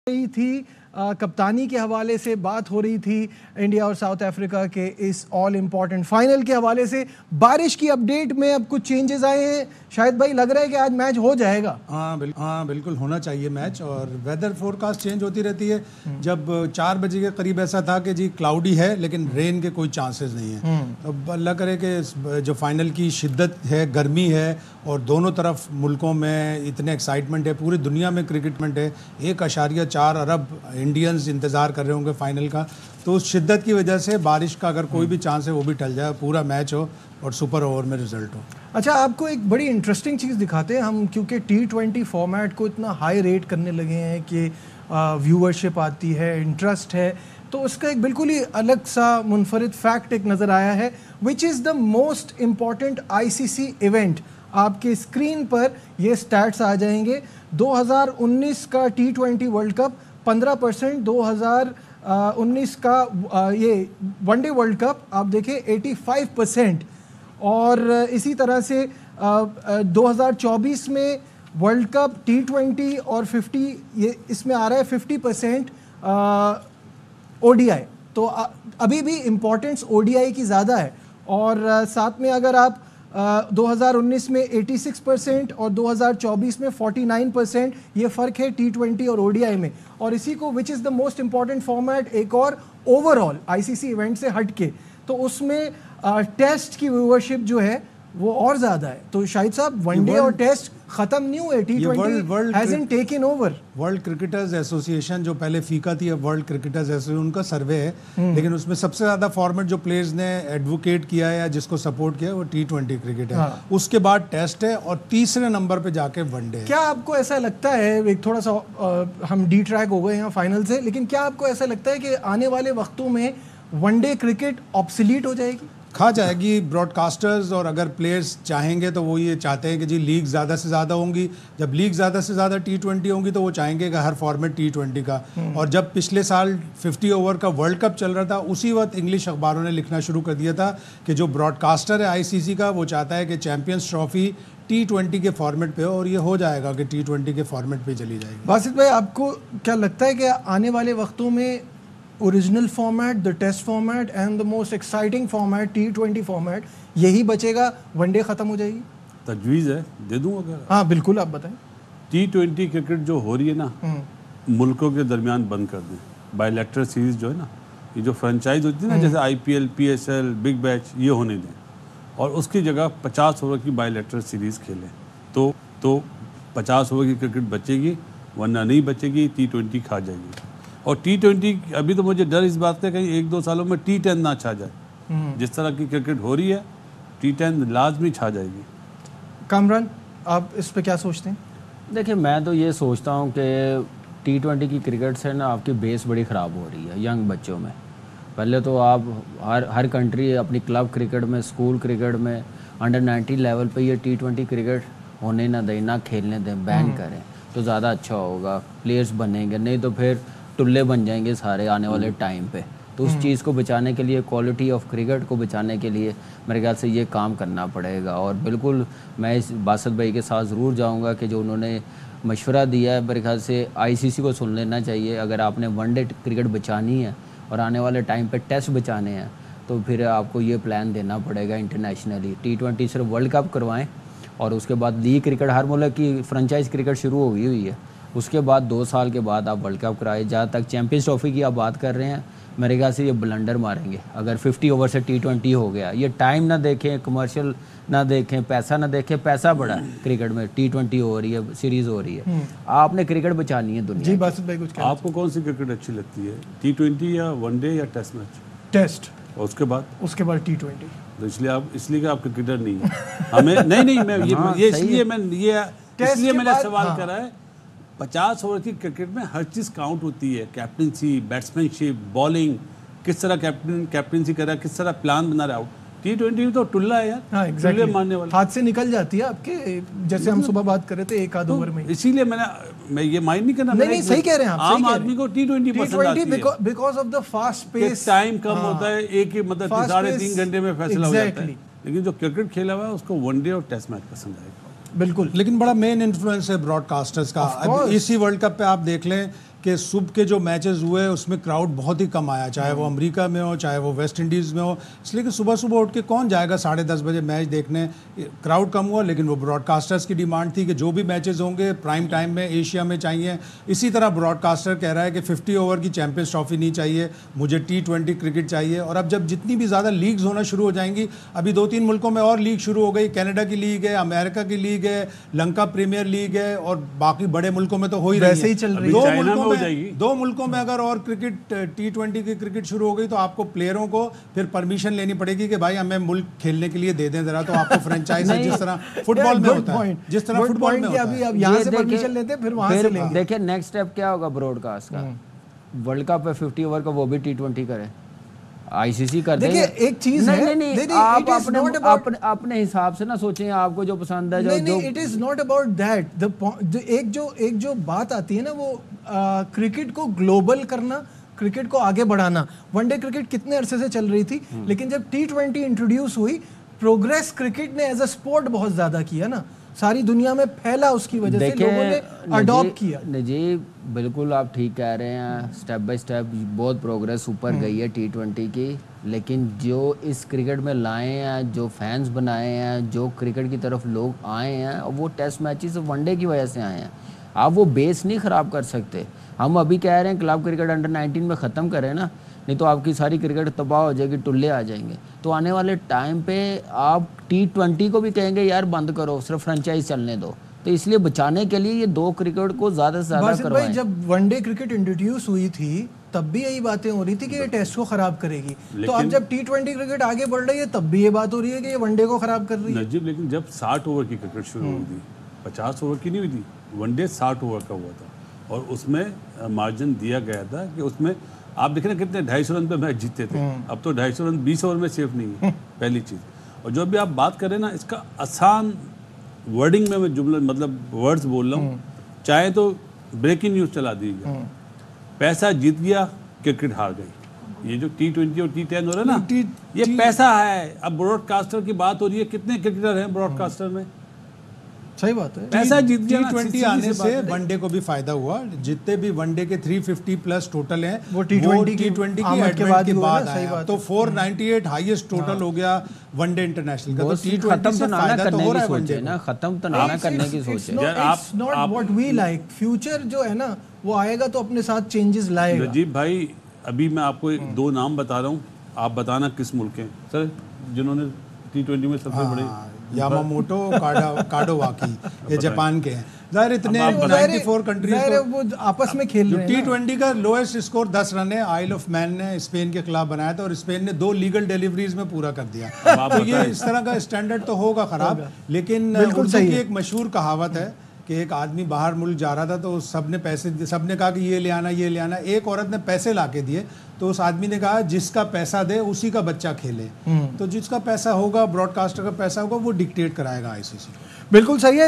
रही थी, कप्तानी के हवाले से बात हो रही थी, इंडिया और साउथ अफ्रीका के इस ऑल इम्पॉर्टेंट फाइनल के हवाले से। बारिश की अपडेट में अब कुछ चेंजेस आए हैं, शायद भाई लग रहा है कि आज मैच हो जाएगा। हाँ बिल्कुल होना चाहिए मैच। और वेदर फोरकास्ट चेंज होती रहती है। जब 4 बजे के करीब ऐसा था कि जी क्लाउडी है लेकिन रेन के कोई चांसेस नहीं है। अब अल्लाह करे कि जो फाइनल की शिद्दत है, गर्मी है और दोनों तरफ मुल्कों में इतने एक्साइटमेंट है, पूरी दुनिया में क्रिकेटमेंट है, 1.4 अरब इंडियंस इंतज़ार कर रहे होंगे फाइनल का। तो उस शिद्दत की वजह से बारिश का अगर कोई भी चांस है वो भी टल जाए, पूरा मैच हो और सुपर ओवर में रिजल्ट हो। अच्छा, आपको एक बड़ी इंटरेस्टिंग चीज़ दिखाते हैं हम, क्योंकि T20 फॉर्मेट को इतना हाई रेट करने लगे हैं कि व्यूअरशिप आती है, इंटरेस्ट है, तो उसका एक बिल्कुल ही अलग सा मुनफरिद फैक्ट एक नज़र आया है, which is the most important ICC event. आपके स्क्रीन पर ये स्टैट्स आ जाएंगे। 2019 का T20 वर्ल्ड कप 15%, 2019 का ये वनडे वर्ल्ड कप आप देखें 85%, और इसी तरह से 2024 में वर्ल्ड कप T20 और 50, ये इसमें आ रहा है 50% ODI। तो अभी भी इम्पोर्टेंस ODI की ज़्यादा है। और साथ में अगर आप 2019 में 86% और 2024 में 49%, ये फ़र्क है T20 और ODI में। और इसी को which is the most important format एक और ओवरऑल ICC इवेंट से हट के, तो उसमें टेस्ट की व्यूअरशिप जो है वो और ज़्यादा है। तो शाहिद साहब, वनडे और टेस्ट ख़त्म नहीं हुए, T20 hasn't taken over। World cricketers association जो पहले फीका थी, अब वर्ल्ड क्रिकेटर्स एसोसिएशन, उनका सर्वे है, लेकिन उसमें सबसे ज़्यादा फॉर्मेट जो प्लेयर्स ने एडवोकेट किया है या जिसको सपोर्ट किया है वो T20 क्रिकेट है। हाँ। उसके बाद टेस्ट है और तीसरे नंबर पे जाके वनडे है। क्या आपको ऐसा लगता है, एक थोड़ा सा हम डी ट्रैक हो गए हैं फाइनल से, लेकिन क्या आपको ऐसा लगता है कि आने वाले वक्तों में वनडे क्रिकेट ऑब्सोलीट हो जाएगी? खा जाएगी। ब्रॉडकास्टर्स और अगर प्लेयर्स चाहेंगे तो वो ये चाहते हैं कि जी लीग ज़्यादा से ज़्यादा होंगी। जब लीग ज़्यादा से ज़्यादा T20 होंगी तो वो चाहेंगे कि हर फॉर्मेट T20 का। और जब पिछले साल 50 ओवर का वर्ल्ड कप चल रहा था, उसी वक्त इंग्लिश अखबारों ने लिखना शुरू कर दिया था कि जो ब्रॉडकास्टर है ICC का, वो चाहता है कि चैम्पियंस ट्रॉफी T20 के फॉर्मेट पे हो, और ये हो जाएगा कि T20 के फॉर्मेट पे चली जाएगी। बासित भाई, आपको क्या लगता है कि आने वाले वक्तों में original format, the test format and the most exciting format T20 format यही बचेगा, वनडे ख़त्म हो जाएगी? तजवीज़ है, दे दूँ अगर? हाँ बिल्कुल, आप बताएं। T20 क्रिकेट जो हो रही है ना, मुल्कों के दरमियान बंद कर दें। बायलैटरल सीरीज़ जो है ना, ये जो फ्रेंचाइज होती है ना, जैसे IPL, PSL, बिग बैच, ये होने दें और उसकी जगह 50 ओवर की बायलैटरल सीरीज़ खेलें। तो 50 ओवर की क्रिकेट बचेगी, वरना नहीं बचेगी, T20 खा जाएगी। और T20 अभी तो मुझे डर इस बात का कहीं 1-2 सालों में T10 ना छा जाए। जिस तरह की क्रिकेट हो रही है, T10 लाजमी छा जाएगी। कामरान, आप इस पे क्या सोचते हैं? देखिए, मैं तो ये सोचता हूँ कि T20 की क्रिकेट से ना आपकी बेस बड़ी ख़राब हो रही है यंग बच्चों में। पहले तो आप हर कंट्री अपनी क्लब क्रिकेट में, स्कूल क्रिकेट में, अंडर 19 लेवल पे ये T20 क्रिकेट होने ना दें, ना खेलने दें, बैन करें तो ज़्यादा अच्छा होगा। प्लेयर्स बनेंगे, नहीं तो फिर टुल्ले बन जाएंगे सारे आने वाले टाइम पे। तो उस चीज़ को बचाने के लिए, क्वालिटी ऑफ क्रिकेट को बचाने के लिए मेरे ख्याल से ये काम करना पड़ेगा। और बिल्कुल मैं इस बासित भाई के साथ ज़रूर जाऊंगा कि जो उन्होंने मशवरा दिया है, मेरे ख्याल से ICC को सुन लेना चाहिए। अगर आपने वनडे क्रिकेट बचानी है और आने वाले टाइम पे टेस्ट बचाने हैं, तो फिर आपको ये प्लान देना पड़ेगा इंटरनेशनली। T20 सिर्फ वर्ल्ड कप करवाएँ और उसके बाद लीग क्रिकेट, हर मुल्क की फ्रेंचाइज क्रिकेट शुरू हो गई हुई है, उसके बाद 2 साल के बाद आप वर्ल्ड कप कराए। जहाँ तक चैम्पियंस ट्रॉफी की आप बात कर रहे हैं, मेरे ख्याल से ये ब्लंडर मारेंगे अगर 50 ओवर से T20 हो गया। ये टाइम ना देखें, कमर्शियल ना देखें, पैसा ना देखें। पैसा बड़ा है क्रिकेट में, T20 हो रही है, सीरीज़ हो रही है, आपने क्रिकेट बचानी है दुनिया। जी बासित भाई, कुछ आपको कौन सी क्रिकेट अच्छी लगती है, T20 या वनडे या टेस्ट मैच? टेस्ट। और उसके बाद T20। तो इसलिए आप क्रिकेटर नहीं है हमें नहीं मैं ये इसलिए मैंने सवाल करा है। 50 ओवर की क्रिकेट में हर चीज़ काउंट होती है, कैप्टनसी, बैट्समैनशिप, बॉलिंग, किस तरह कैप्टनसी कर रहा है, किस तरह प्लान बना रहा है। T20 तो टुल्ला है यार। हाँ, टुल्ले मारने वाला, हाथ से निकल जाती है आपके, जैसे हम सुबह बात कर रहे थे, एक आध ओवर में। इसीलिए मैं ये माइंड नहीं करना। नहीं, सही कह रहे हैं आप। आम आदमी को T20 पसंद आती है because of the fast pace, time कम होता है, एक ही मतलब 3.5 घंटे में फैसला हो जाता है। लेकिन जो क्रिकेट खेला हुआ है उसको वनडे और टेस्ट मैच पसंद आएगा। बिल्कुल, लेकिन बड़ा मेन इन्फ्लुएंस है ब्रॉडकास्टर्स का। अब इसी वर्ल्ड कप पे आप देख लें कि सुबह के जो मैचेस हुए उसमें क्राउड बहुत ही कम आया, चाहे वो अमेरिका में हो चाहे वो वेस्ट इंडीज़ में हो, इसलिए कि सुबह सुबह उठ के कौन जाएगा 10:30 बजे मैच देखने। क्राउड कम हुआ, लेकिन वो ब्रॉडकास्टर्स की डिमांड थी कि जो भी मैचेस होंगे प्राइम टाइम में एशिया में चाहिए। इसी तरह ब्रॉडकास्टर कह रहा है कि 50 ओवर की चैंपियंस ट्रॉफी नहीं चाहिए, मुझे T20 क्रिकेट चाहिए। और अब जब जितनी भी ज़्यादा लीग्स होना शुरू हो जाएंगी, अभी 2-3 मुल्कों में और लीग शुरू हो गई, कनाडा की लीग है, अमेरिका की लीग है, लंका प्रीमियर लीग है, और बाकी बड़े मुल्कों में तो हो ही रही वैसे ही चल रही है। दो मुल्कों में अगर और क्रिकेट T20 की क्रिकेट शुरू हो गई तो आपको प्लेयरों को फिर परमिशन लेनी पड़ेगी कि भाई हमें मुल्क खेलने के लिए दे दें जरा, तो आपको फ्रेंचाइज है जिस तरह फुटबॉल में होता है, जिस तरह फुटबॉल में होता है। अब यहाँ से परमिशन लेते हैं फिर वहाँ से लेंगे। देखिए नेक्स्ट स्टेप क्या होगा ब्रॉडकास्ट का, वर्ल्ड कप है 50 ओवर का, वो भी T20 करे, आईसीसी कर देंगे। देखिए एक चीज है, नहीं, आप अपने हिसाब से ना सोचें, आपको जो पसंद है। नहीं, it is not about that. एक जो बात आती है ना, वो क्रिकेट को ग्लोबल करना, क्रिकेट को आगे बढ़ाना। वनडे क्रिकेट कितने अरसे से चल रही थी, लेकिन जब T20 इंट्रोड्यूस हुई, प्रोग्रेस क्रिकेट ने एज अ स्पोर्ट बहुत ज्यादा किया ना, सारी दुनिया में फैला, उसकी वजह से लोगों ने अडॉप्ट किया। जी बिल्कुल आप ठीक कह रहे हैं, स्टेप बाय स्टेप बहुत प्रोग्रेस ऊपर गई है T20 की, लेकिन जो इस क्रिकेट में लाए हैं, जो फैंस बनाए हैं, जो क्रिकेट की तरफ लोग आए हैं, वो टेस्ट मैचेस वनडे की वजह से आए हैं। आप वो बेस नहीं ख़राब कर सकते। हम अभी कह रहे हैं क्लब क्रिकेट अंडर 19 में ख़त्म करें ना, नहीं तो आपकी सारी क्रिकेट तबाह हो जाएगी, टुल्ले आ जाएंगे। तो आने वाले टाइम पे आप T20 को भी कहेंगे यार बंद करो, सिर्फ फ्रेंचाइज चलने दो। तो इसलिए बचाने के लिए ये दो क्रिकेट को ज़्यादा से ज़्यादा करवाएं। जब वनडे क्रिकेट इंट्रोड्यूस हुई थी तब भी यही बातें हो रही थी कि ये टेस्ट को खराब करेगी, तो अब जब T20 क्रिकेट आगे बढ़ रही है तब भी ये बात हो रही है कि ये वनडे को खराब कर रही है। नजीब, लेकिन जब 60 ओवर की क्रिकेट शुरू हुई थी, 50 ओवर की नहीं हुई थी, वनडे 60 ओवर का हुआ था, और उसमें मार्जिन दिया गया था कि उसमें आप देख रहे हैं कितने 250 रन पे मैच जीतते थे। अब तो 250 रन 20 ओवर में सेफ नहीं है, पहली चीज़। और जो भी आप बात करें ना, इसका आसान वर्डिंग में मैं जुमला मतलब वर्ड्स बोल रहा हूँ, चाहे तो ब्रेकिंग न्यूज़ चला दीजिए, पैसा जीत गया, क्रिकेट हार गई। ये जो T20 और T10 हो रहा है ना, ये पैसा है। अब ब्रॉडकास्टर की बात हो रही है, कितने क्रिकेटर हैं ब्रॉडकास्टर में? सही बात है। पैसा जीत गया। T20 आने से वनडे को भी फायदा हुआ। जितने भी वनडे के 350 प्लस टोटल हैं वो T20 की एडवेंट के बाद आया, तो 498 हाईएस्ट टोटल हो गया वनडे इंटरनेशनल का। तो T20 से फायदा तो हो रहा है वनडे ना, खत्म तो ना करने की सोच है। It's not what we like. Future जो है ना, वो आएगा तो अपने साथ चेंजेस लाएगा। नजीब भाई, अभी मैं आपको 2 नाम बता रहा हूँ, आप बताना किस मुल्क के सर जिन्होंने T20 में सबसे बड़े, यामामोटो, काडोवाकी, ये जापान के हैं। ज़ाहिर इतने 94 कंट्रीज वो आपस में खेल रहे हैं। T20 का लोएस्ट स्कोर 10 रन है, आइल ऑफ मैन ने स्पेन के खिलाफ बनाया था, और स्पेन ने 2 लीगल डिलीवरीज में पूरा कर दिया। तो ये इस तरह का स्टैंडर्ड तो होगा खराब, लेकिन उर्दू की एक मशहूर कहावत है कि एक आदमी बाहर मुल्क जा रहा था, तो सबने कहा कि ये ले आना, ये ले आना। एक औरत ने पैसे ला के दिए, तो उस आदमी ने कहा जिसका पैसा दे उसी का बच्चा खेले। तो जिसका पैसा होगा, ब्रॉडकास्टर का पैसा होगा, वो डिक्टेट कराएगा आईसीसी। बिल्कुल सही है।